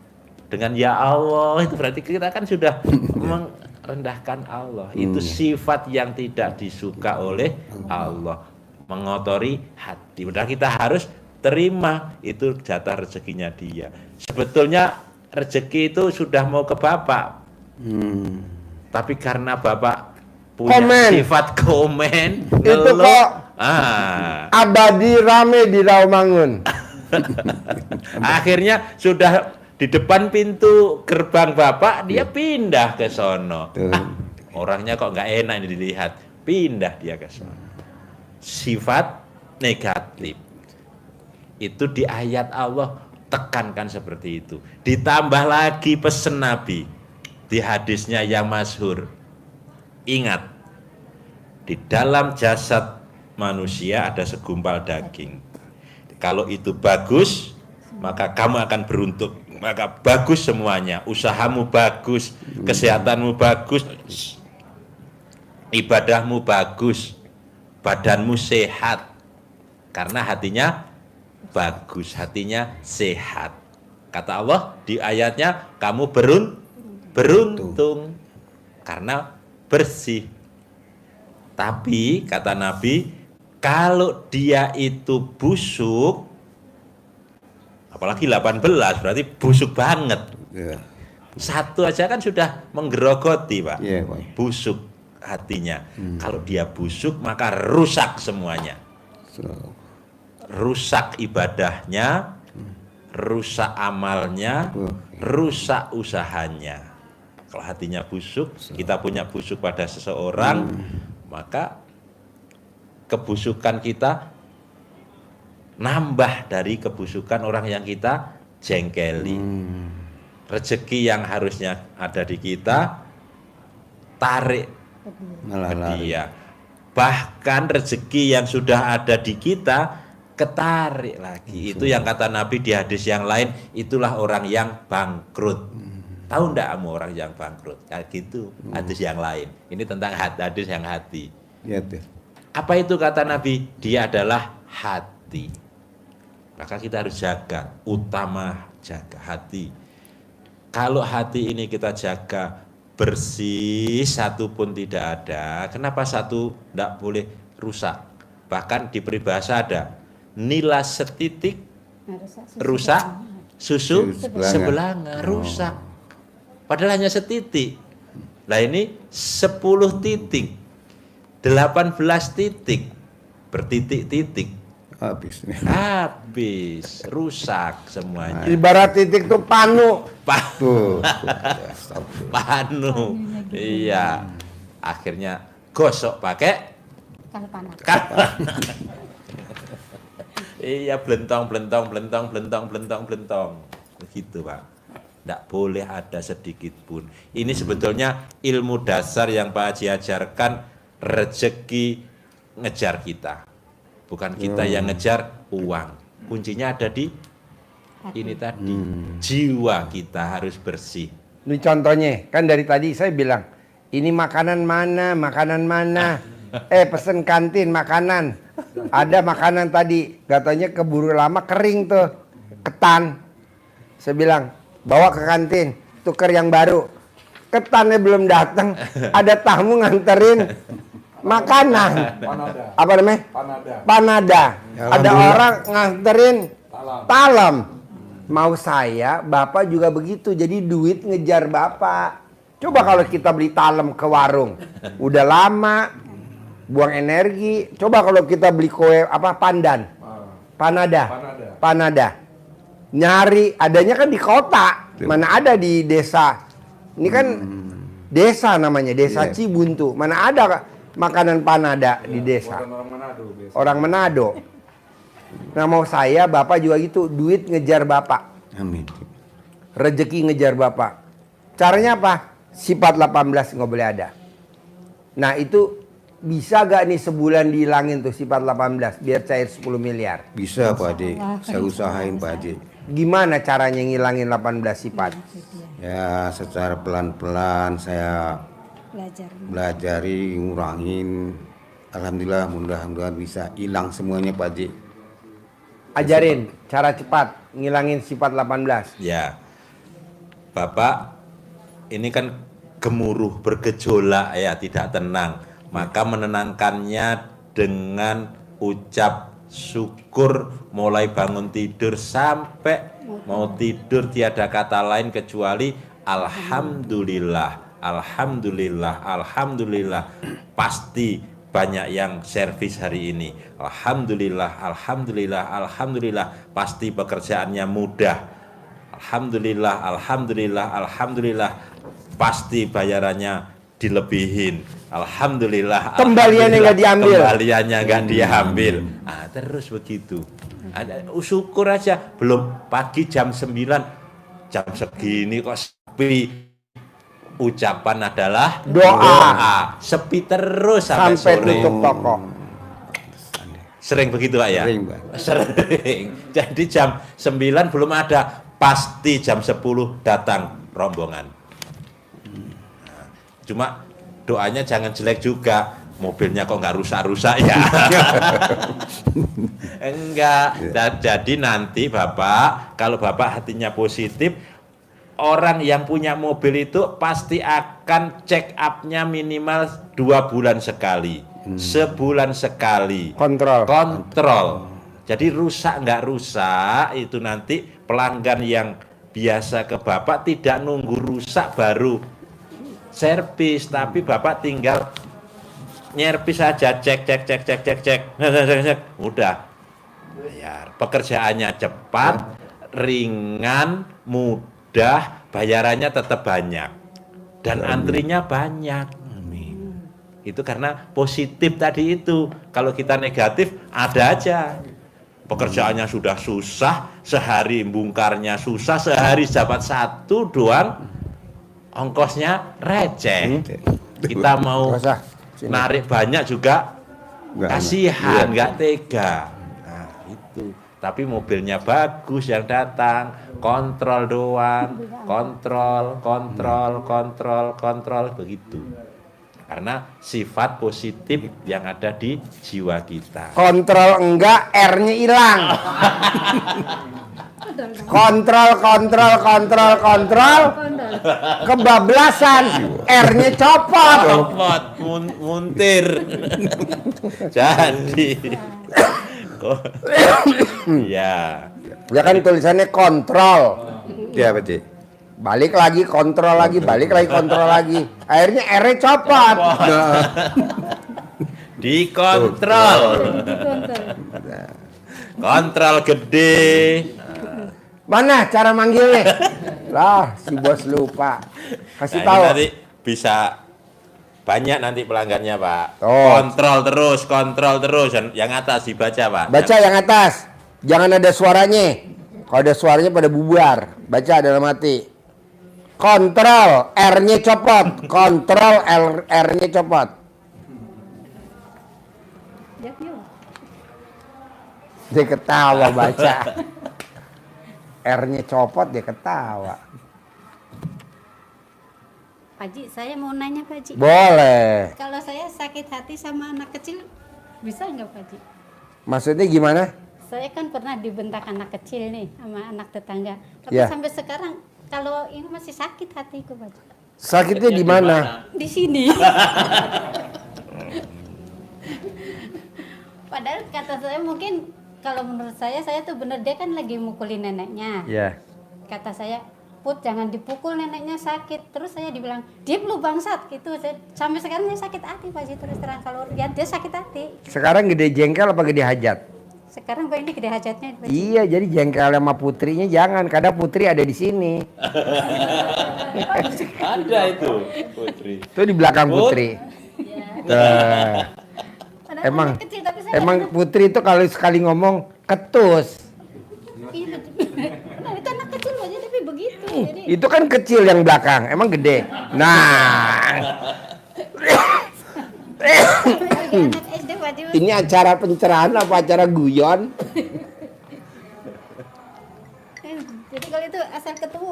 Dengan ya Allah, itu berarti kita kan sudah merendahkan Allah. Itu sifat yang tidak disuka oleh Allah. Mengotori hati. Padahal kita harus terima, itu jatah rezekinya dia. Sebetulnya rezeki itu sudah mau ke Bapak. Tapi karena Bapak punya Komen. sifat komen, Itu ngeluh, kok abadi rame di Rawamangun. akhirnya sudah di depan pintu gerbang Bapak, dia pindah ke sono. Orangnya kok nggak enak dilihat, pindah dia ke sono. Sifat negatif. Itu di ayat Allah tekankan seperti itu. Ditambah lagi pesan Nabi di hadisnya yang masyhur. Ingat, di dalam jasad manusia ada segumpal daging. Kalau itu bagus, maka kamu akan beruntung. Maka bagus semuanya. Usahamu bagus, kesehatanmu bagus, ibadahmu bagus. badanmu sehat. Karena hatinya bagus, hatinya sehat. Kata Allah di ayatnya, kamu beruntung karena bersih. Tapi kata Nabi, kalau dia itu busuk, apalagi 18 berarti busuk banget. Ya. Satu aja kan sudah menggerogoti, Pak. Iya, Pak. Busuk hatinya. Kalau dia busuk maka rusak semuanya. So, Rusak ibadahnya, rusak amalnya, rusak usahanya. Kalau hatinya busuk, kita punya busuk pada seseorang, maka kebusukan kita nambah dari kebusukan orang yang kita jengkeli. Rezeki yang harusnya ada di kita tarik malah ke lari. dia. Bahkan rezeki yang sudah ada di kita ketarik lagi. Itu yang kata Nabi di hadis yang lain, itulah orang yang bangkrut. Tahu enggak kamu orang yang bangkrut? Kayak gitu, hadis yang lain. Ini tentang hadis yang hati. Ya, tuh. Apa itu kata Nabi? Dia adalah hati. Maka kita harus jaga, utama jaga hati. Kalau hati ini kita jaga bersih, satu pun tidak ada. Kenapa satu tidak boleh rusak? Bahkan di peribahasa ada, nila setitik rusak, susu sebelanga rusak. Padahal hanya setitik. Nah ini 10 titik, 18 titik, bertitik-titik. Habis, rusak semuanya. Ibarat titik tuh panu. Tuh. Panu. Iya. Akhirnya gosok pakai Kalau panas. Iya, blentong. Begitu, Pak. Tidak boleh ada sedikit pun. Ini sebetulnya ilmu dasar yang Pak Haji ajarkan, rezeki ngejar kita. Bukan kita yang ngejar uang. Kuncinya ada di ini tadi. Jiwa kita harus bersih. Ini contohnya, kan dari tadi saya bilang, ini makanan mana. Pesen kantin makanan. Ada makanan tadi, katanya keburu lama kering tuh, ketan. Saya bilang, bawa ke kantin, tuker yang baru. Ketannya belum datang, ada tamu nganterin makanan. Apa namanya? Panada. Ada orang nganterin talam. Mau saya, Bapak juga begitu. Jadi duit ngejar Bapak. Coba kalau kita beli talam ke warung, udah lama, buang energi. Coba kalau kita beli kue panada. Nyari, adanya kan di kota, mana ada di desa. Ini kan desa namanya, desa Cibuntu. Mana ada makanan panada di desa. Orang Manado. Nah mau saya, Bapak juga gitu, duit ngejar Bapak. Amin. Rezeki ngejar Bapak. Caranya apa? Sifat 18 nggak boleh ada. Nah itu bisa gak nih sebulan dihilangin tuh sifat 18 biar cair 10 miliar? Bisa Pak Haji, saya usahain Pak Haji. Gimana caranya ngilangin 18 sifat? Ya secara pelan-pelan saya belajari, ngurangin. Alhamdulillah mudah-mudahan bisa hilang semuanya Pak Haji. Ajarin cara cepat ngilangin sifat 18. Ya, Bapak ini kan gemuruh, bergejolak ya, tidak tenang. Maka menenangkannya dengan ucap syukur mulai bangun tidur sampai mau tidur, tiada kata lain kecuali alhamdulillah, alhamdulillah, alhamdulillah. Pasti banyak yang servis hari ini. Alhamdulillah, alhamdulillah, alhamdulillah. Pasti pekerjaannya mudah. Alhamdulillah, alhamdulillah, alhamdulillah. Pasti bayarannya dilebihin. Alhamdulillah. Kembaliannya nggak diambil. Kembaliannya nggak diambil. Ah, terus begitu. Ada syukur aja. Belum pagi jam 9, jam segini kok sepi. Ucapan adalah doa. Sepi terus sampai sore. Tutup toko. Sering begitu Pak ya? Sering, Pak. Sering. Jadi jam 9 belum ada, pasti jam 10 datang rombongan. Nah, cuma doanya jangan jelek juga. mobilnya kok nggak rusak-rusak ya? Enggak. Jadi nanti Bapak, kalau Bapak hatinya positif, orang yang punya mobil itu pasti akan check up-nya minimal 2 bulan sekali, sebulan sekali. Kontrol. Jadi rusak nggak rusak itu nanti pelanggan yang biasa ke Bapak tidak nunggu rusak baru servis, tapi Bapak tinggal nyervis saja, cek, udah bayar. Pekerjaannya cepat, ringan, mudah, bayarannya tetap banyak, dan antrinya banyak. Itu karena positif tadi itu. Kalau kita negatif, ada aja. Pekerjaannya sudah susah, sehari bongkarnya susah, sehari dapat 1 doang, ongkosnya receh. Kita mau narik banyak juga kasihan, nggak tega. Nah itu. Tapi mobilnya bagus yang datang, kontrol doang, kontrol begitu. Karena sifat positif yang ada di jiwa kita. Kontrol enggak, R-nya hilang. Kontrol, kebablasan, R-nya copot. Muntir. Jadi, ya. Ya kan tulisannya kontrol. Ya betul. Balik lagi kontrol lagi, balik lagi kontrol lagi. Akhirnya R-nya copot. Dikontrol. Kontrol gede. Mana cara manggilnya? Lah, si bos lupa. Kasih tahu. Nanti bisa banyak nanti pelanggannya, Pak. Oh. Kontrol terus. Yang atas dibaca, Pak. Baca yang atas. Jangan ada suaranya. Kalau ada suaranya pada bubar. Baca dalam hati. Kontrol, R-nya copot. Kontrol, R-nya copot. Dia ketawa baca. R-nya copot, dia ketawa. Pak Ji, saya mau nanya Pak Ji. Boleh. Kalau saya sakit hati sama anak kecil, bisa nggak Pak Ji? Maksudnya gimana? Saya kan pernah dibentak anak kecil nih sama anak tetangga. Tapi Ya. sampai sekarang kalau ini masih sakit hatiku Pak Ji. Sakitnya di mana? Di sini. Padahal kata saya mungkin kalau menurut saya tuh bener, dia kan lagi mukulin neneknya. Ya. Kata saya, Put jangan dipukul, neneknya sakit. Terus saya dibilang, dia lu bangsat gitu. Sampai sekarang dia sakit hati Pak Ji, terus terang kalau ya dia sakit hati. Sekarang gede jengkel apa gede hajat? Sekarang Pak ini gede hajatnya Pak Ji. Iya, jadi jengkel sama putrinya jangan, karena putri ada di sini. Ada itu, Putri. Itu di belakang putri. Padahal Emang anak kecil, tapi saya emang putri itu kalau sekali ngomong ketus. Iya, nah, itu anak kecil Pak Ji, tapi begitu. Jadi Itu kan kecil yang belakang, emang gede. Nah, anak SD Pak Ji. ini acara pencerahan apa acara guyon? Jadi kalau itu asal ketemu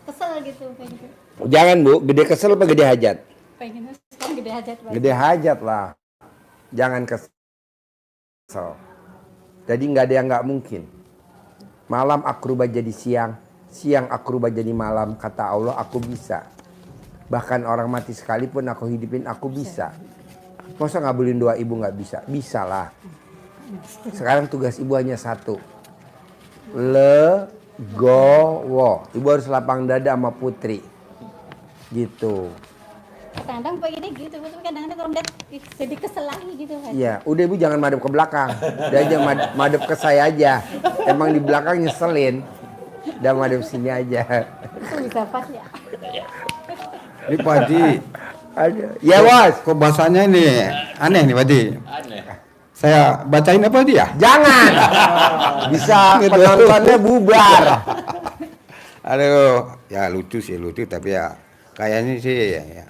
kesel gitu Pak Ji. Jangan Bu, gede kesel apa gede hajat? Pengennya sekarang gede hajat Pak Ji. Gede hajat lah. Jangan kesel. Jadi nggak ada yang nggak mungkin. Malam aku rubah jadi siang, siang aku rubah jadi malam. Kata Allah, aku bisa. Bahkan orang mati sekalipun aku hidupin, aku bisa. Masa ngabulin doa ibu nggak bisa? Bisa lah. Sekarang tugas ibu hanya satu. Legowo. Ibu harus lapang dada sama putri. Gitu. Kadang-kadang Pak ini gitu, tapi kadang-kadang kalau lihat jadi kesel lagi gitu Pak. Iya, udah ibu jangan madep ke belakang. Udah aja madep ke saya aja. Emang di belakang nyeselin. Udah madep sini aja. Itu bisa pas ya. Ini Pak Haji, Ada. Ya bos. kok bahasanya ini aneh nih Pak Haji. Aneh. Saya bacain apa dia? Jangan. Bisa penontonnya bubar. Aduh, ya lucu sih lucu, tapi ya kayaknya sih ya.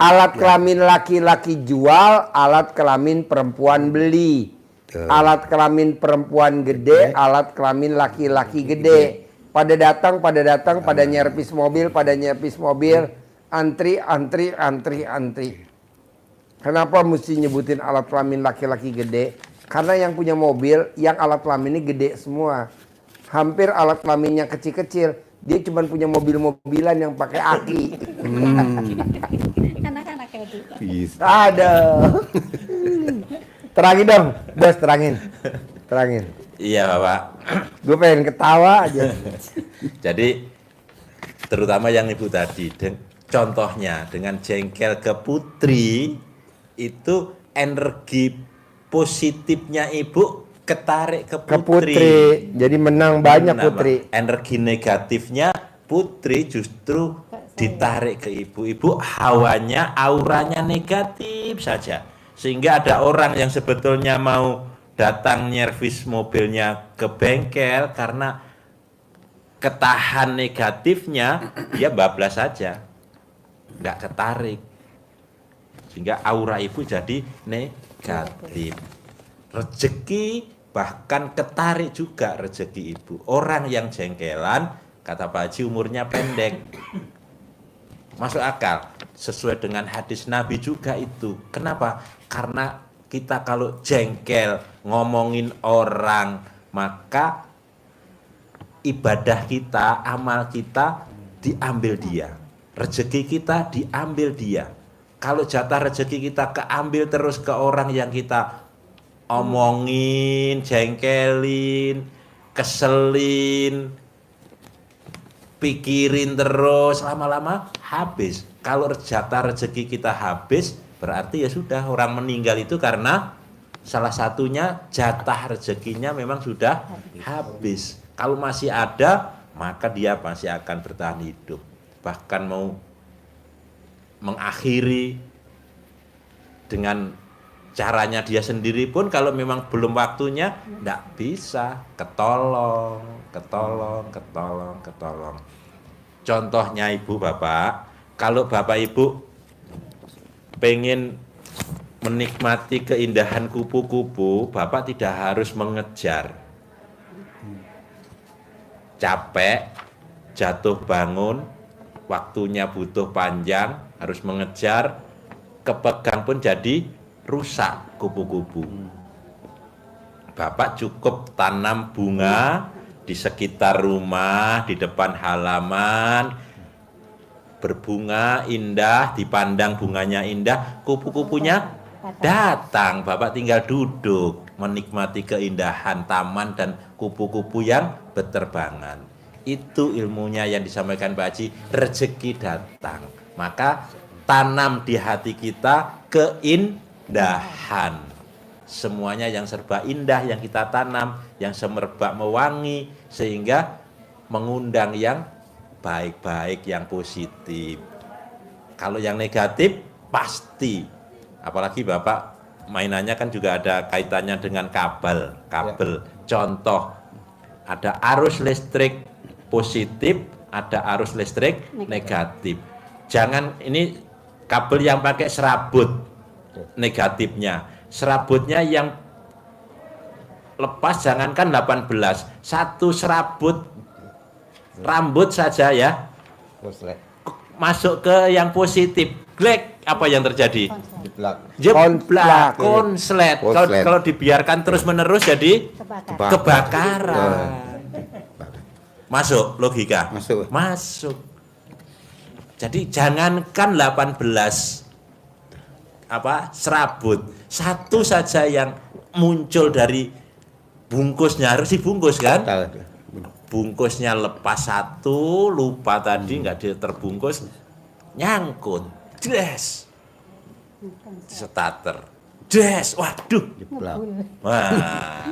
Alat kelamin laki-laki jual, alat kelamin perempuan beli. Tuh. Alat kelamin perempuan gede, alat kelamin laki-laki gede. Pada datang, pada nyerpis mobil, antri. Kenapa mesti nyebutin alat kelamin laki-laki gede? Karena yang punya mobil, yang alat kelaminnya gede semua. Hampir alat kelaminnya kecil-kecil. Dia cuma punya mobil-mobilan yang pakai aki. Anak-anak kayak gitu. Bisa. Ada. Terangin dong, bos, terangin. Terangin. Iya Bapak. Gue pengen ketawa aja. Jadi terutama yang Ibu tadi, contohnya dengan jengkel ke putri, itu energi positifnya Ibu ketarik ke Ke putri. putri. Jadi menang banyak Nah, putri. Energi negatifnya putri justru ditarik ke Ibu. Ibu hawanya, auranya negatif saja. Sehingga ada orang yang sebetulnya mau datang nyervis mobilnya ke bengkel karena ketahan negatifnya, dia bablas saja, nggak ketarik, sehingga aura Ibu jadi negatif. Rezeki bahkan ketarik juga rezeki Ibu. Orang yang jengkelan, kata Pak Haji, umurnya pendek. Masuk akal, sesuai dengan hadis Nabi juga itu. Kenapa? Karena kita kalau jengkel ngomongin orang, maka ibadah kita, amal kita diambil dia. Rezeki kita diambil dia. Kalau jatah rezeki kita keambil terus ke orang yang kita omongin, jengkelin, keselin, pikirin terus, lama-lama habis. Kalau jatah rezeki kita habis, berarti ya sudah, orang meninggal itu karena salah satunya jatah rezekinya memang sudah habis. Kalau masih ada, maka dia masih akan bertahan hidup. Bahkan mau mengakhiri dengan caranya dia sendiri pun, kalau memang belum waktunya, tidak bisa. Ketolong. Contohnya Ibu Bapak, kalau Bapak Ibu pengen menikmati keindahan kupu-kupu, Bapak tidak harus mengejar. Capek, jatuh bangun, waktunya butuh panjang, harus mengejar, kepegang pun jadi rusak kupu-kupu. Bapak cukup tanam bunga di sekitar rumah, di depan halaman, berbunga indah, dipandang bunganya indah, kupu-kupunya datang. Bapak tinggal duduk menikmati keindahan taman dan kupu-kupu yang berterbangan. Itu ilmunya yang disampaikan Pak Haji, rezeki datang. Maka tanam di hati kita keindahan. Semuanya yang serba indah yang kita tanam, yang semerbak mewangi, sehingga mengundang yang baik-baik, yang positif. Kalau yang negatif pasti, apalagi Bapak mainannya kan juga ada kaitannya dengan kabel. Contoh, ada arus listrik positif, ada arus listrik negatif. Jangan ini kabel yang pakai serabut negatifnya. Serabutnya yang lepas jangankan 18, satu serabut rambut saja ya masuk ke yang positif, glek, apa yang terjadi? Jeblak, konslet. Kalau dibiarkan terus menerus jadi kebakaran. Masuk logika? Masuk. Jadi jangankan 18 serabut, satu saja yang muncul dari bungkusnya, harus dibungkus kan? Bungkusnya lepas satu, lupa tadi nggak terbungkus, nyangkut, des, starter, des, waduh, wah,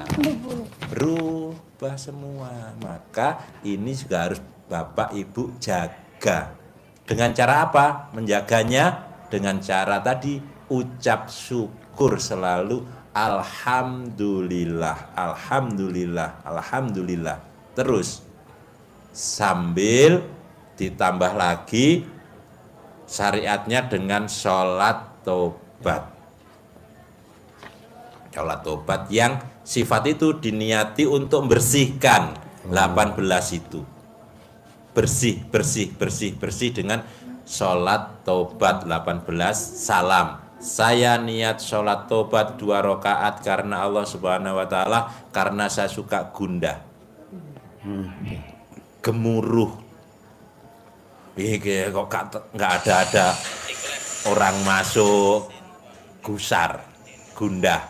berubah semua. Maka ini juga harus Bapak Ibu jaga. Dengan cara apa? Menjaganya dengan cara tadi, ucap syukur selalu, alhamdulillah, alhamdulillah, alhamdulillah. Terus sambil ditambah lagi syariatnya dengan sholat tobat. Sholat tobat yang sifat itu diniati untuk membersihkan 18 itu. Bersih dengan sholat tobat 18 salam. Saya niat sholat tobat 2 rakaat karena Allah Subhanahu wa Ta'ala, karena saya suka gundah, gemuruh. Iya kok nggak ada orang masuk, gusar, gundah.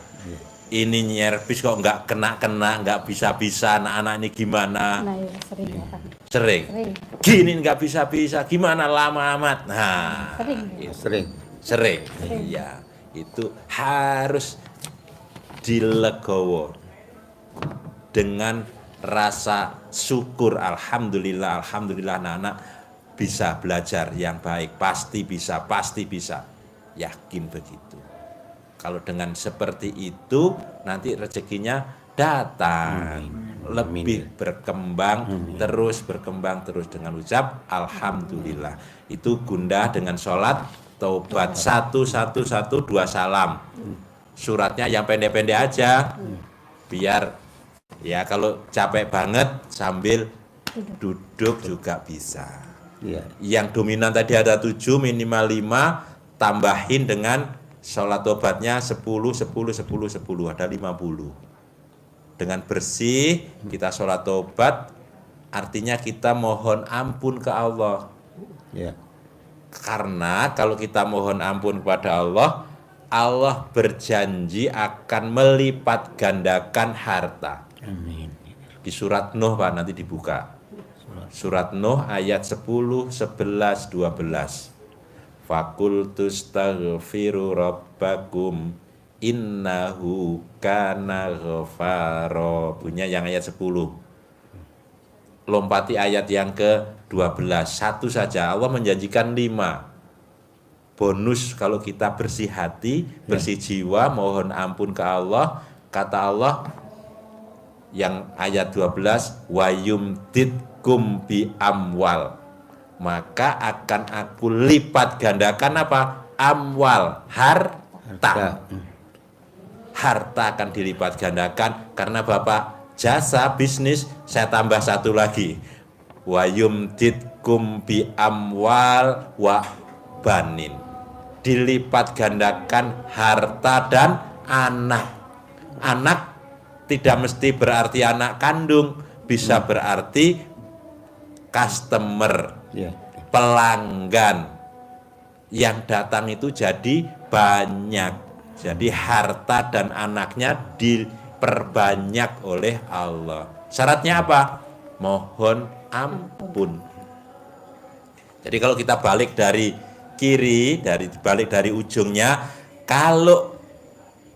Ini nyervis kok nggak kena, nggak bisa, anak-anak ini gimana? Nah, ya, sering ya, Pak. Sering. Gini nggak bisa, gimana, lama amat. Nah, Sering. Iya, itu harus dilegowo dengan rasa syukur. Alhamdulillah anak-anak bisa belajar yang baik, pasti bisa, yakin begitu. Kalau dengan seperti itu nanti rezekinya datang, lebih berkembang terus dengan ucap alhamdulillah. Itu gundah dengan sholat tobat 111 2 salam. Suratnya yang pendek-pendek aja, biar ya kalau capek banget sambil duduk juga bisa. Yang dominan tadi ada 7, minimal 5, tambahin dengan sholat tobatnya 10, ada 50. Dengan bersih kita sholat tobat, artinya kita mohon ampun ke Allah. Karena kalau kita mohon ampun kepada Allah, Allah berjanji akan melipat gandakan harta. Amin. Di surat Nuh, Pak, nanti dibuka. Surat Nuh ayat 10, 11, 12. Fakultus taghfiru rabbakum innahu kana ghafaro. Punya yang ayat 10. Lompati ayat yang ke-12. Satu saja, Allah menjanjikan 5. Bonus kalau kita bersih hati, bersih jiwa, mohon ampun ke Allah. Kata Allah yang ayat 12, wa yumditkum bi amwal, maka akan aku lipat gandakan apa? Amwal, harta. Harta akan dilipat gandakan karena Bapak jasa bisnis, saya tambah satu lagi, wa yumditkum bi amwal wa banin, dilipat gandakan harta dan anak. Anak tidak mesti berarti anak kandung, bisa berarti customer, pelanggan yang datang itu jadi banyak. Jadi harta dan anaknya diperbanyak oleh Allah. Syaratnya apa? Mohon ampun. Jadi kalau kita balik dari kiri, balik dari ujungnya, kalau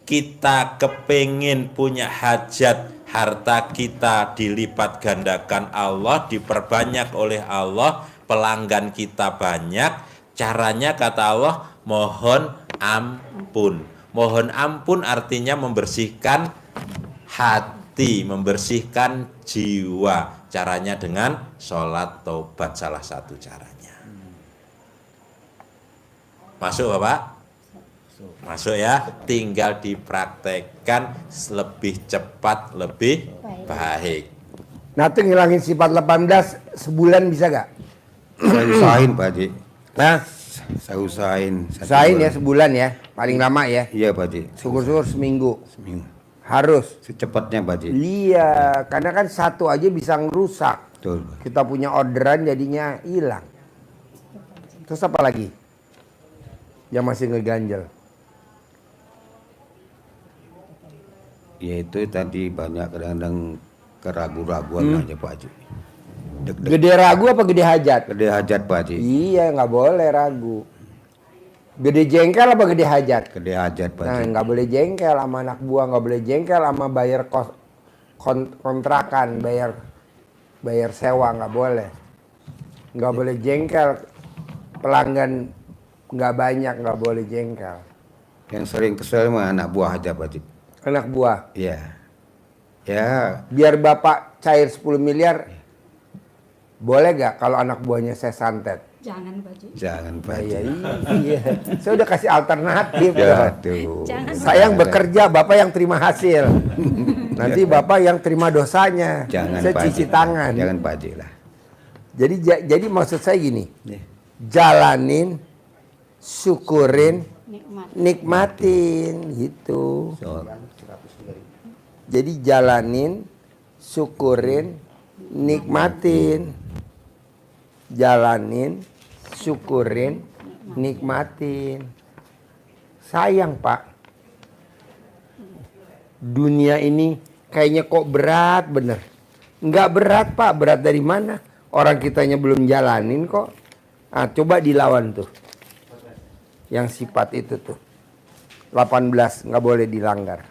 kita kepingin punya hajat, harta kita dilipat gandakan Allah, diperbanyak oleh Allah, pelanggan kita banyak, caranya kata Allah, mohon ampun. Mohon ampun artinya membersihkan hati, membersihkan jiwa. Caranya dengan sholat taubat, salah satu caranya. Masuk Bapak? Masuk ya, tinggal dipraktekkan lebih cepat, lebih baik. Nah tuh ngilangin sifat 18 sebulan bisa gak? Saya usahain Pak Haji. Nah, Saya usahain. usahain ya sebulan ya, paling lama ya. Iya Pak Haji. Syukur-syukur seminggu. Seminggu. Harus. Secepatnya Pak Haji. Iya, karena kan satu aja bisa ngerusak. Betul Pak. Kita punya orderan jadinya hilang. Terus apa lagi? Yang masih ngeganjel. Ya itu tadi banyak kadang-kadang keraguan-raguan aja Pak Haji. Gede ragu apa gede hajat? Gede hajat Pak Haji. Iya, nggak boleh ragu. Gede jengkel apa gede hajat? Gede hajat Pak Nah, Haji. nggak boleh jengkel sama anak buah, nggak boleh jengkel sama bayar kontrakan, bayar sewa, nggak boleh. Nggak boleh jengkel, pelanggan nggak banyak, nggak boleh jengkel. Yang sering kesel mah anak buah aja Pak Haji. Anak buah, Iya. Ya, biar bapak cair 10 miliar, boleh gak kalau anak buahnya saya santet? Jangan baju. jangan Pak Haji. Iya, iya. Saya udah kasih alternatif. Ya, tuh. Jangan. Saya yang bekerja, bapak yang terima hasil. Nanti bapak yang terima dosanya. Jangan Saya Pak cuci Haji. tangan. Jangan Pak Haji lah. Jadi maksud saya gini, Ya. jalanin, syukurin, nikmatin gitu. So, Jadi jalanin, syukurin, nikmatin. Jalanin, syukurin, nikmatin. Sayang Pak, dunia ini kayaknya kok berat bener. Nggak berat Pak, berat dari mana? Orang kitanya belum jalanin kok. Ah, coba dilawan tuh. Yang sifat itu tuh. 18 nggak boleh dilanggar.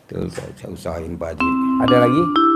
tuh saya usahain Pak Haji. Ada lagi?